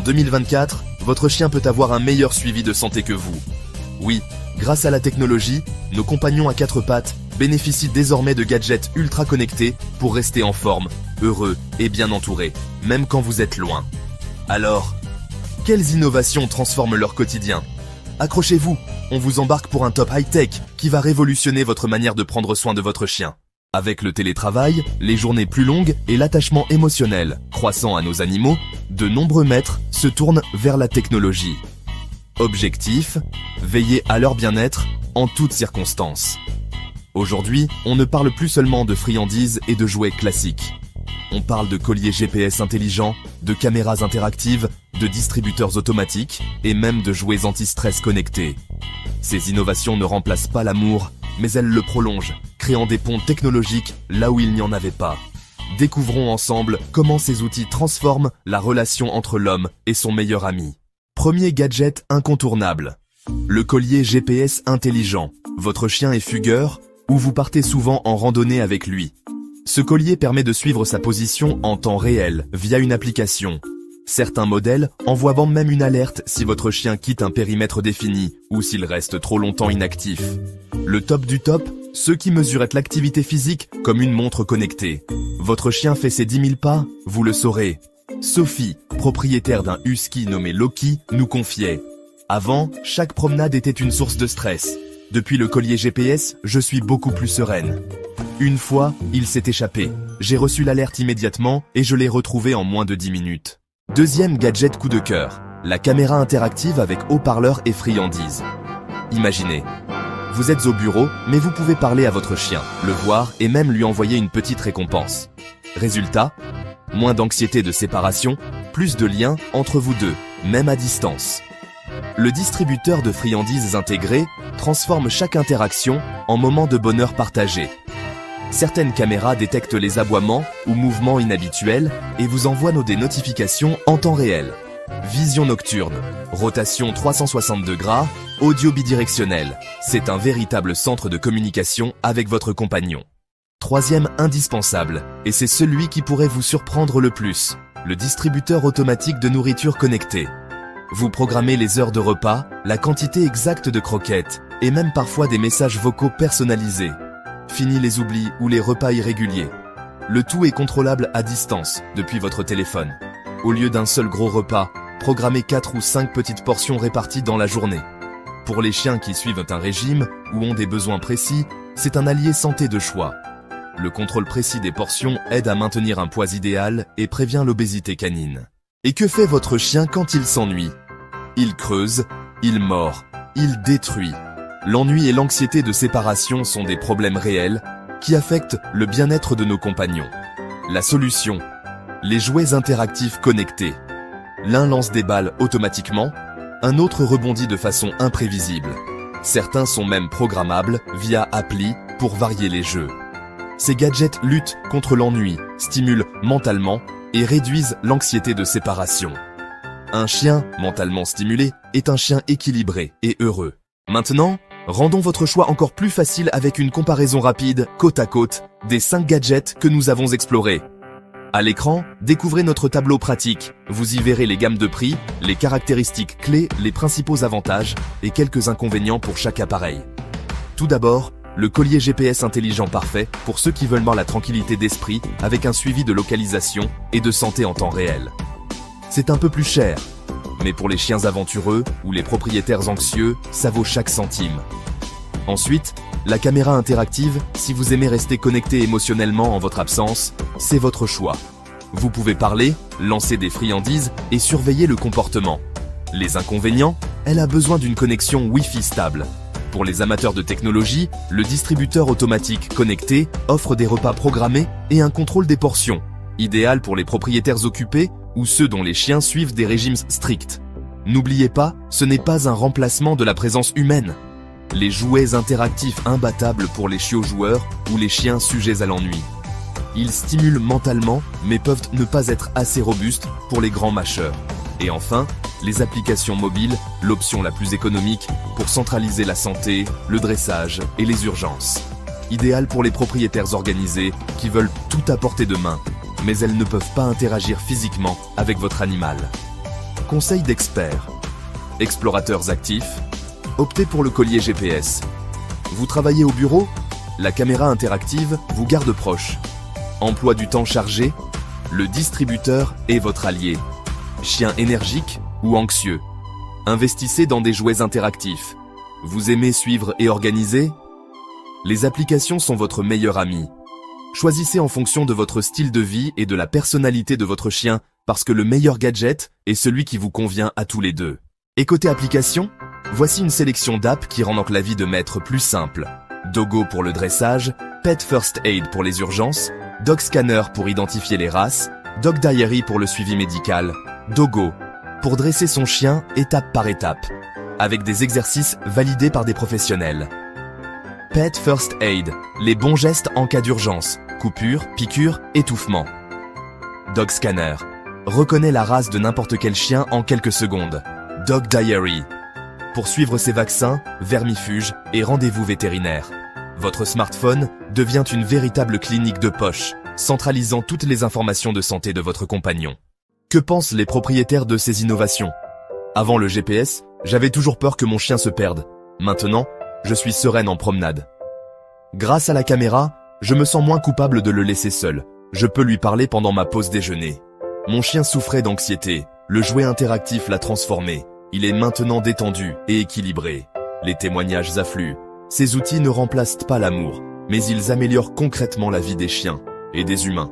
2024, votre chien peut avoir un meilleur suivi de santé que vous. Oui, grâce à la technologie, nos compagnons à quatre pattes bénéficient désormais de gadgets ultra connectés pour rester en forme, heureux et bien entourés, même quand vous êtes loin. Alors, quelles innovations transforment leur quotidien? Accrochez-vous, on vous embarque pour un top high-tech qui va révolutionner votre manière de prendre soin de votre chien. Avec le télétravail, les journées plus longues et l'attachement émotionnel croissant à nos animaux, de nombreux maîtres se tournent vers la technologie. Objectif, veiller à leur bien-être en toutes circonstances. Aujourd'hui, on ne parle plus seulement de friandises et de jouets classiques. On parle de colliers GPS intelligents, de caméras interactives, de distributeurs automatiques et même de jouets anti-stress connectés. Ces innovations ne remplacent pas l'amour, mais elles le prolongent, créant des ponts technologiques là où il n'y en avait pas. Découvrons ensemble comment ces outils transforment la relation entre l'homme et son meilleur ami. Premier gadget incontournable. Le collier GPS intelligent. Votre chien est fugueur ou vous partez souvent en randonnée avec lui. Ce collier permet de suivre sa position en temps réel via une application. Certains modèles envoient même une alerte si votre chien quitte un périmètre défini ou s'il reste trop longtemps inactif. Le top du top, ceux qui mesurent l'activité physique comme une montre connectée. Votre chien fait ses 10 000 pas, vous le saurez. Sophie, propriétaire d'un husky nommé Loki, nous confiait: avant, chaque promenade était une source de stress. Depuis le collier GPS, je suis beaucoup plus sereine. Une fois, il s'est échappé. J'ai reçu l'alerte immédiatement et je l'ai retrouvé en moins de 10 minutes. Deuxième gadget coup de cœur, la caméra interactive avec haut-parleur et friandises. Imaginez, vous êtes au bureau, mais vous pouvez parler à votre chien, le voir et même lui envoyer une petite récompense. Résultat, moins d'anxiété de séparation, plus de liens entre vous deux, même à distance. Le distributeur de friandises intégré transforme chaque interaction en moment de bonheur partagé. Certaines caméras détectent les aboiements ou mouvements inhabituels et vous envoient des notifications en temps réel. Vision nocturne, rotation 360 degrés, audio bidirectionnel. C'est un véritable centre de communication avec votre compagnon. Troisième indispensable, et c'est celui qui pourrait vous surprendre le plus, le distributeur automatique de nourriture connectée. Vous programmez les heures de repas, la quantité exacte de croquettes et même parfois des messages vocaux personnalisés. Fini les oublis ou les repas irréguliers. Le tout est contrôlable à distance, depuis votre téléphone. Au lieu d'un seul gros repas, programmez 4 ou 5 petites portions réparties dans la journée. Pour les chiens qui suivent un régime ou ont des besoins précis, c'est un allié santé de choix. Le contrôle précis des portions aide à maintenir un poids idéal et prévient l'obésité canine. Et que fait votre chien quand il s'ennuie? Il creuse, il mord, il détruit. L'ennui et l'anxiété de séparation sont des problèmes réels qui affectent le bien-être de nos compagnons. La solution, les jouets interactifs connectés. L'un lance des balles automatiquement, un autre rebondit de façon imprévisible. Certains sont même programmables via appli pour varier les jeux. Ces gadgets luttent contre l'ennui, stimulent mentalement et réduisent l'anxiété de séparation. Un chien mentalement stimulé est un chien équilibré et heureux. Maintenant, rendons votre choix encore plus facile avec une comparaison rapide, côte à côte, des 5 gadgets que nous avons explorés. À l'écran, découvrez notre tableau pratique. Vous y verrez les gammes de prix, les caractéristiques clés, les principaux avantages et quelques inconvénients pour chaque appareil. Tout d'abord, le collier GPS intelligent parfait pour ceux qui veulent avoir la tranquillité d'esprit avec un suivi de localisation et de santé en temps réel. C'est un peu plus cher, mais pour les chiens aventureux ou les propriétaires anxieux, ça vaut chaque centime. Ensuite, la caméra interactive, si vous aimez rester connecté émotionnellement en votre absence, c'est votre choix. Vous pouvez parler, lancer des friandises et surveiller le comportement. Les inconvénients, elle a besoin d'une connexion Wi-Fi stable. Pour les amateurs de technologie, le distributeur automatique connecté offre des repas programmés et un contrôle des portions, idéal pour les propriétaires occupés ou ceux dont les chiens suivent des régimes stricts. N'oubliez pas, ce n'est pas un remplacement de la présence humaine. Les jouets interactifs imbattables pour les chiots joueurs ou les chiens sujets à l'ennui. Ils stimulent mentalement, mais peuvent ne pas être assez robustes pour les grands mâcheurs. Et enfin, les applications mobiles, l'option la plus économique pour centraliser la santé, le dressage et les urgences. Idéal pour les propriétaires organisés qui veulent tout à portée de main, mais elles ne peuvent pas interagir physiquement avec votre animal. Conseils d'experts. Explorateurs actifs. Optez pour le collier GPS. Vous travaillez au bureau? La caméra interactive vous garde proche. Emploi du temps chargé? Le distributeur est votre allié. Chien énergique ou anxieux? Investissez dans des jouets interactifs. Vous aimez suivre et organiser? Les applications sont votre meilleur ami. Choisissez en fonction de votre style de vie et de la personnalité de votre chien parce que le meilleur gadget est celui qui vous convient à tous les deux. Et côté application, voici une sélection d'apps qui rendent donc la vie de maître plus simple. Dogo pour le dressage, Pet First Aid pour les urgences, Dog Scanner pour identifier les races, Dog Diary pour le suivi médical, Dogo pour dresser son chien étape par étape, avec des exercices validés par des professionnels. Pet First Aid, les bons gestes en cas d'urgence, coupure, piqûre, étouffement. Dog Scanner, reconnaît la race de n'importe quel chien en quelques secondes. Dog Diary, pour suivre ses vaccins, vermifuges et rendez-vous vétérinaires. Votre smartphone devient une véritable clinique de poche, centralisant toutes les informations de santé de votre compagnon. Que pensent les propriétaires de ces innovations? Avant le GPS, j'avais toujours peur que mon chien se perde. Maintenant, je suis sereine en promenade. Grâce à la caméra, je me sens moins coupable de le laisser seul. Je peux lui parler pendant ma pause déjeuner. Mon chien souffrait d'anxiété. Le jouet interactif l'a transformé. Il est maintenant détendu et équilibré. Les témoignages affluent. Ces outils ne remplacent pas l'amour, mais ils améliorent concrètement la vie des chiens et des humains.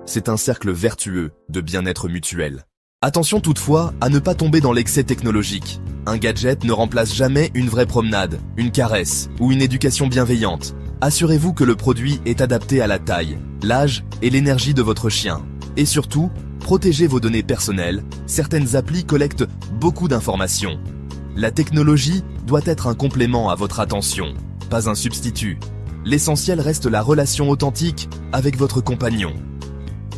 C'est un cercle vertueux de bien-être mutuel. Attention toutefois à ne pas tomber dans l'excès technologique. Un gadget ne remplace jamais une vraie promenade, une caresse ou une éducation bienveillante. Assurez-vous que le produit est adapté à la taille, l'âge et l'énergie de votre chien. Et surtout, protégez vos données personnelles. Certaines applis collectent beaucoup d'informations. La technologie doit être un complément à votre attention, pas un substitut. L'essentiel reste la relation authentique avec votre compagnon.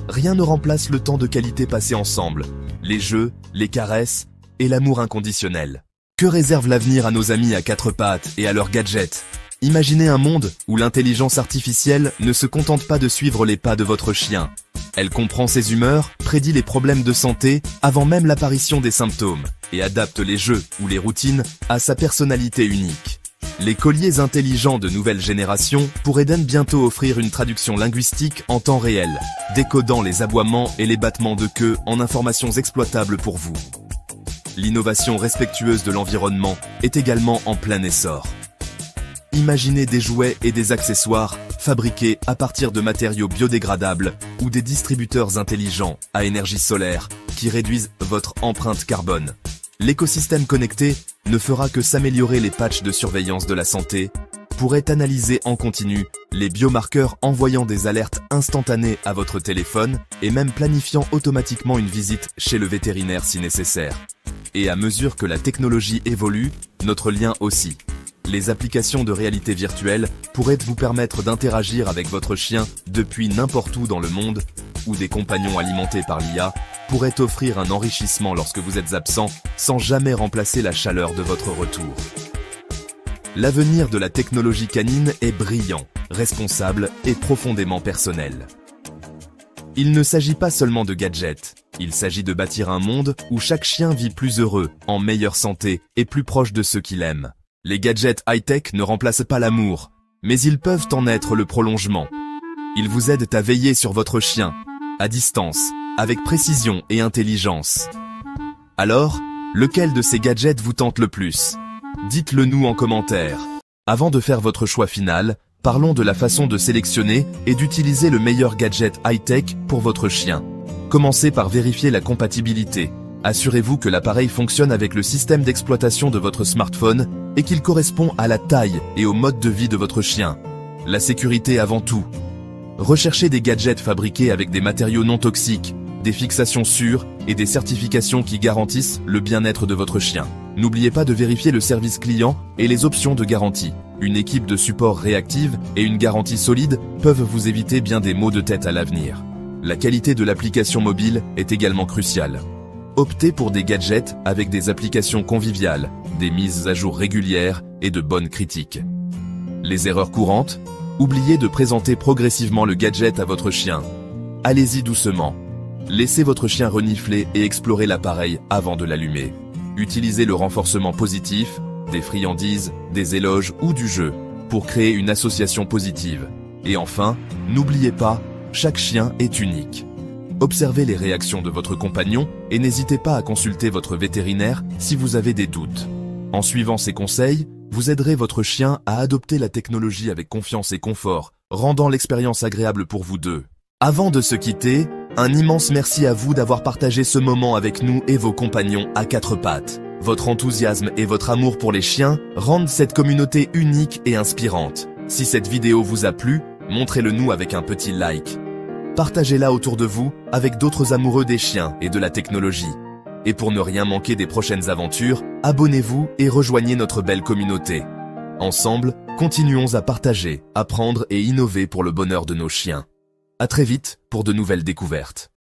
Rien ne remplace le temps de qualité passé ensemble, les jeux, les caresses et l'amour inconditionnel. Que réserve l'avenir à nos amis à quatre pattes et à leurs gadgets? Imaginez un monde où l'intelligence artificielle ne se contente pas de suivre les pas de votre chien. Elle comprend ses humeurs, prédit les problèmes de santé avant même l'apparition des symptômes et adapte les jeux ou les routines à sa personnalité unique. Les colliers intelligents de nouvelle génération pourraient bientôt offrir une traduction linguistique en temps réel, décodant les aboiements et les battements de queue en informations exploitables pour vous. L'innovation respectueuse de l'environnement est également en plein essor. Imaginez des jouets et des accessoires fabriqués à partir de matériaux biodégradables ou des distributeurs intelligents à énergie solaire qui réduisent votre empreinte carbone. L'écosystème connecté ne fera que s'améliorer. Les patchs de surveillance de la santé pourraient analyser en continu les biomarqueurs, envoyant des alertes instantanées à votre téléphone et même planifiant automatiquement une visite chez le vétérinaire si nécessaire. Et à mesure que la technologie évolue, notre lien aussi. Les applications de réalité virtuelle pourraient vous permettre d'interagir avec votre chien depuis n'importe où dans le monde, ou des compagnons alimentés par l'IA pourraient offrir un enrichissement lorsque vous êtes absent sans jamais remplacer la chaleur de votre retour. L'avenir de la technologie canine est brillant, responsable et profondément personnel. Il ne s'agit pas seulement de gadgets, il s'agit de bâtir un monde où chaque chien vit plus heureux, en meilleure santé et plus proche de ceux qu'il aime. Les gadgets high-tech ne remplacent pas l'amour, mais ils peuvent en être le prolongement. Ils vous aident à veiller sur votre chien, à distance, avec précision et intelligence. Alors, lequel de ces gadgets vous tente le plus? Dites-le nous en commentaire. Avant de faire votre choix final, parlons de la façon de sélectionner et d'utiliser le meilleur gadget high-tech pour votre chien. Commencez par vérifier la compatibilité. Assurez-vous que l'appareil fonctionne avec le système d'exploitation de votre smartphone et qu'il correspond à la taille et au mode de vie de votre chien. La sécurité avant tout. Recherchez des gadgets fabriqués avec des matériaux non toxiques, des fixations sûres et des certifications qui garantissent le bien-être de votre chien. N'oubliez pas de vérifier le service client et les options de garantie. Une équipe de support réactive et une garantie solide peuvent vous éviter bien des maux de tête à l'avenir. La qualité de l'application mobile est également cruciale. Optez pour des gadgets avec des applications conviviales, des mises à jour régulières et de bonnes critiques. Les erreurs courantes? Oubliez de présenter progressivement le gadget à votre chien. Allez-y doucement. Laissez votre chien renifler et explorer l'appareil avant de l'allumer. Utilisez le renforcement positif, des friandises, des éloges ou du jeu pour créer une association positive. Et enfin, n'oubliez pas, chaque chien est unique. Observez les réactions de votre compagnon et n'hésitez pas à consulter votre vétérinaire si vous avez des doutes. En suivant ces conseils, vous aiderez votre chien à adopter la technologie avec confiance et confort, rendant l'expérience agréable pour vous deux. Avant de se quitter, un immense merci à vous d'avoir partagé ce moment avec nous et vos compagnons à quatre pattes. Votre enthousiasme et votre amour pour les chiens rendent cette communauté unique et inspirante. Si cette vidéo vous a plu, montrez-le nous avec un petit like. Partagez-la autour de vous avec d'autres amoureux des chiens et de la technologie. Et pour ne rien manquer des prochaines aventures, abonnez-vous et rejoignez notre belle communauté. Ensemble, continuons à partager, apprendre et innover pour le bonheur de nos chiens. À très vite pour de nouvelles découvertes.